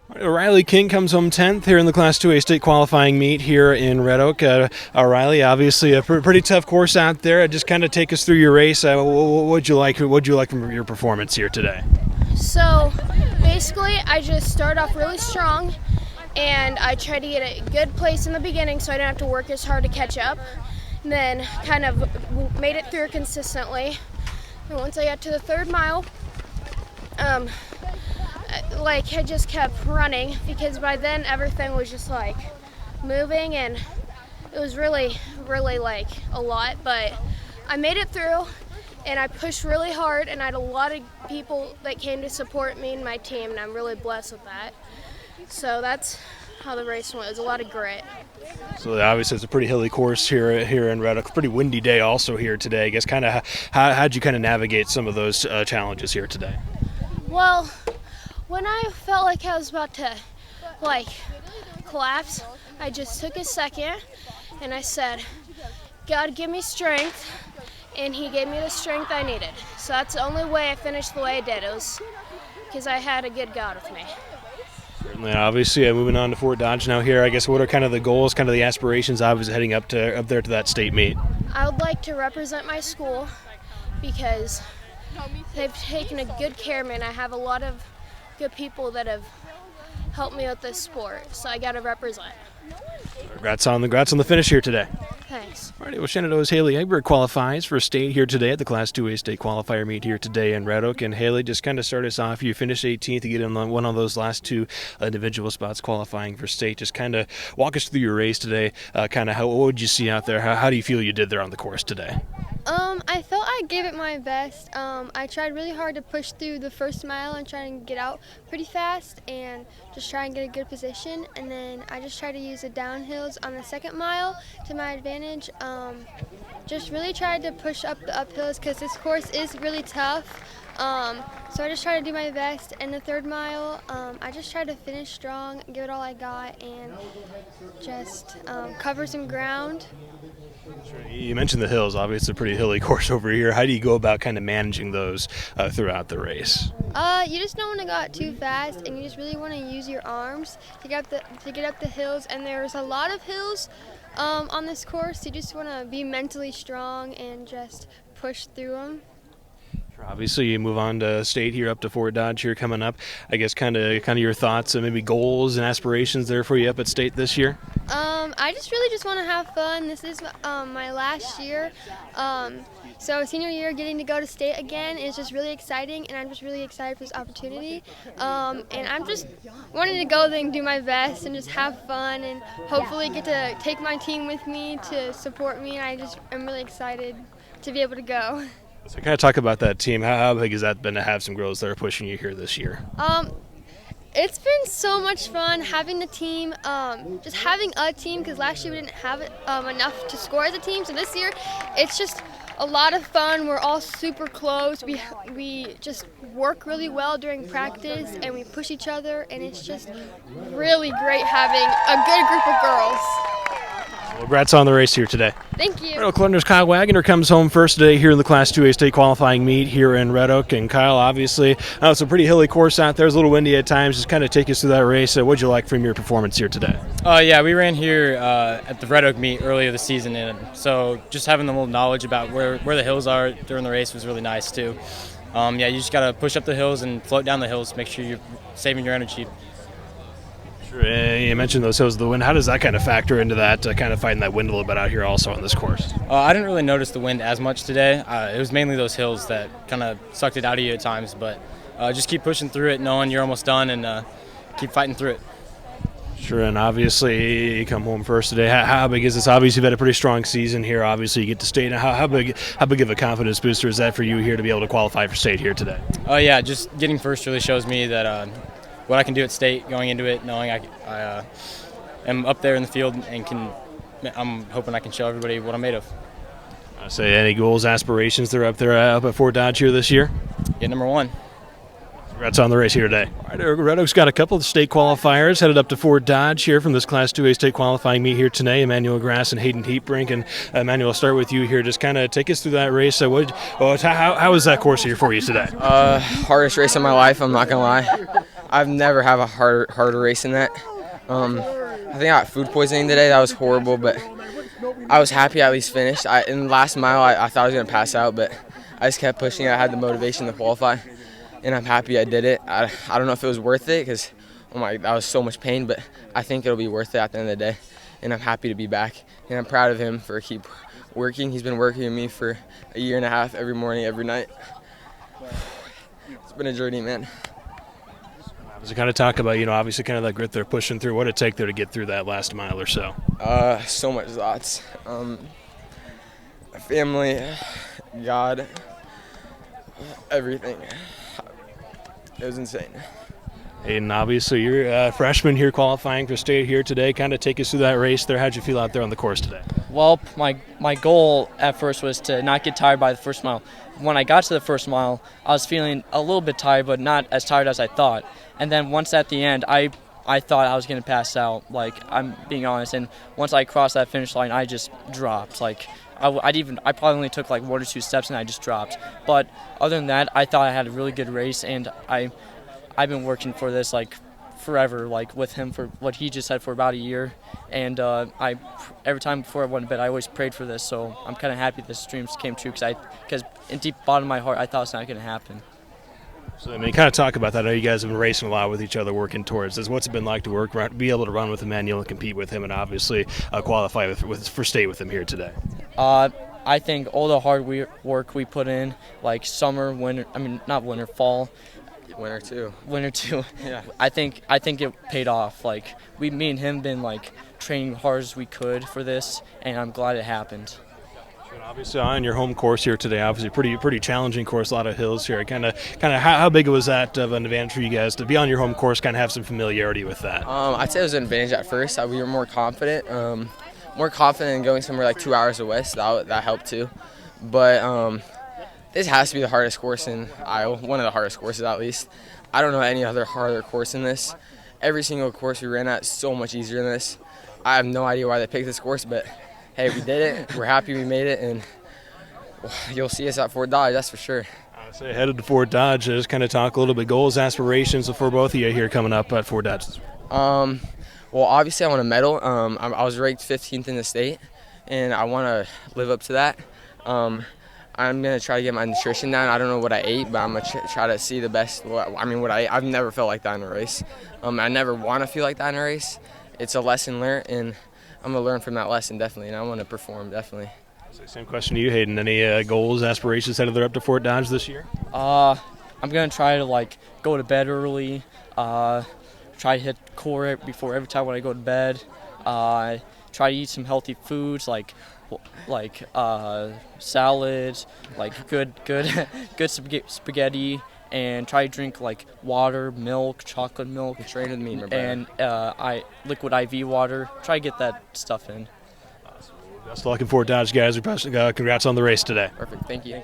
Riley King comes home 10th here in the Class 2A state qualifying meet here in Red Oak. Riley, obviously a pretty tough course out there. Just kind of take us through your race. What'd you like from your performance here today? So basically, I just started off really strong, and I tried to get a good place in the beginning so I didn't have to work as hard to catch up. And then kind of made it through consistently. And once I got to the third mile, I just kept running because by then everything was just like moving, and it was really like a lot, but I made it through and I pushed really hard, and I had a lot of people that came to support me and my team, and I'm really blessed with that. So that's how the race went. It was a lot of grit. So obviously it's a pretty hilly course here in Red Oak. Pretty windy day also here today. I guess kind of how'd you kind of navigate some of those challenges here today? Well, when I felt like I was about to collapse, I just took a second and I said, God, give me strength, and he gave me the strength I needed. So that's the only way I finished the way I did. It was because I had a good God with me. Certainly, obviously, moving on to Fort Dodge now here, I guess what are kind of the goals, kind of the aspirations, obviously heading up there to that state meet? I would like to represent my school because they've taken a good care of me, and I have a lot of good people that have helped me with this sport, so I got to represent. Congrats on the finish here today. Thanks. All right, well, Shenandoah's Haley Egbert qualifies for state here today at the Class 2A state qualifier meet here today in Red Oak. And Haley, just kind of start us off. You finished 18th. You get in one of those last two individual spots qualifying for state. Just kind of walk us through your race today. What would you see out there? How do you feel you did there on the course today? I felt I gave it my best. I tried really hard to push through the first mile and try and get out pretty fast and just try and get a good position. And then I just tried to use the downhills on the second mile to my advantage. Just really tried to push up the uphills because this course is really tough. So I just tried to do my best. And the third mile, I just tried to finish strong, give it all I got, and just cover some ground. Sure. You mentioned the hills. Obviously, it's a pretty hilly course over here. How do you go about kind of managing those throughout the race? You just don't want to go out too fast, and you just really want to use your arms to get up the hills. And there's a lot of hills on this course. You just want to be mentally strong and just push through them. Obviously, you move on to state here up to Fort Dodge here coming up. I guess kind of your thoughts and maybe goals and aspirations there for you up at state this year. I just want to have fun. This is my last year. So senior year, getting to go to state again is just really exciting, and I'm just really excited for this opportunity. And I'm just wanting to go there and do my best and just have fun and hopefully get to take my team with me to support me. And I'm really excited to be able to go. So kind of talk about that team. How big has that been to have some girls that are pushing you here this year? It's been so much fun having the team, just having a team, because last year we didn't have enough to score as a team. So this year, it's just a lot of fun. We're all super close. We just work really well during practice, and we push each other, and it's just really great having a good group of girls. Well, congrats on the race here today. Thank you. Red Oak Learners Kyle Wagoner comes home first today here in the Class 2A state qualifying meet here in Red Oak. And Kyle, obviously, it's a pretty hilly course out there. It's a little windy at times. Just kind of take us through that race. What'd you like from your performance here today? Yeah, we ran here at the Red Oak meet earlier this season, and so just having a little knowledge about where the hills are during the race was really nice too. You just got to push up the hills and float down the hills. Make sure you're saving your energy. You mentioned those hills, the wind. How does that kind of factor into that, kind of fighting that wind a little bit out here also on this course? I didn't really notice the wind as much today. It was mainly those hills that kind of sucked it out of you at times, but just keep pushing through it, knowing you're almost done, and keep fighting through it. Sure, and obviously you come home first today. How big is this? Obviously you've had a pretty strong season here. Obviously you get to state. How big of a confidence booster is that for you here to be able to qualify for state here today? Yeah, just getting first really shows me that what I can do at state, going into it, knowing I am up there in the field and I'm hoping I can show everybody what I'm made of. Say any goals, aspirations they're up there up at Fort Dodge here this year? Get number one. Congrats on the race here today. All right, Red Oak's got a couple of state qualifiers headed up to Fort Dodge here from this Class 2A state qualifying meet here today. Emmanuel Grass and Hayden Heatbrink. And Emmanuel, I'll start with you here. Just kind of take us through that race. How was that course here for you today? Hardest race of my life, I'm not going to lie. I've never had a harder race than that. I think I got food poisoning today. That was horrible, but I was happy I at least finished. In the last mile, I thought I was going to pass out, but I just kept pushing. I had the motivation to qualify, and I'm happy I did it. I don't know if it was worth it because, that was so much pain, but I think it'll be worth it at the end of the day, and I'm happy to be back. And I'm proud of him for keep working. He's been working with me for a year and a half, every morning, every night. It's been a journey, man. To kind of talk about, obviously kind of that grit they're pushing through. What did it take there to get through that last mile or so? So much thoughts. Family, God, everything. It was insane. And obviously you're a freshman here qualifying for state here today. Kind of take us through that race there. How'd you feel out there on the course today? Well, my goal at first was to not get tired by the first mile. When I got to the first mile, I was feeling a little bit tired, but not as tired as I thought. And then once at the end, I thought I was going to pass out, I'm being honest. And once I crossed that finish line, I just dropped. I probably only took 1 or 2 steps and I just dropped. But other than that, I thought I had a really good race, and I've been working for this forever, with him for what he just said for about a year. And every time before I went to bed, I always prayed for this. So I'm kind of happy this dream came true because in deep bottom of my heart, I thought it's not going to happen. So, kind of talk about that. I know you guys have been racing a lot with each other, working towards this. What's it been like to be able to run with Emmanuel and compete with him, and obviously qualify for state with him here today? I think all the hard work we put in, summer, winter, not winter, fall. Winter too. Yeah. I think it paid off. Me and him been training hard as we could for this, and I'm glad it happened. Obviously on your home course here today, obviously pretty challenging course, a lot of hills here. Kind of how big was that of an advantage for you guys to be on your home course, kind of have some familiarity with that? I'd say it was an advantage at first. We were more confident in going somewhere 2 hours away, so that helped too. But this has to be the hardest course in Iowa, one of the hardest courses at least. I don't know any other harder course than this. Every single course we ran at is so much easier than this. I have no idea why they picked this course, but hey, we did it. We're happy we made it, and you'll see us at Fort Dodge, that's for sure. I say headed to Fort Dodge. Just kind of talk a little bit goals, aspirations for both of you here coming up at Fort Dodge. Well, obviously I want a medal. I was ranked 15th in the state, and I want to live up to that. I'm going to try to get my nutrition down. I don't know what I ate, but I'm going to try to see the best. What I ate. I've never felt like that in a race. I never want to feel like that in a race. It's a lesson learned, and I'm going to learn from that lesson, definitely, and I want to perform, definitely. So same question to you, Hayden. Any goals, aspirations headed up to Fort Dodge this year? I'm going to try to, go to bed early, try to hit core before every time when I go to bed, try to eat some healthy foods, salads, good spaghetti, and try to drink water, milk, chocolate milk, Train with me, my brother. and liquid IV water. Try to get that stuff in. Best of luck in Fort Dodge, guys. Congrats on the race today. Perfect. Thank you.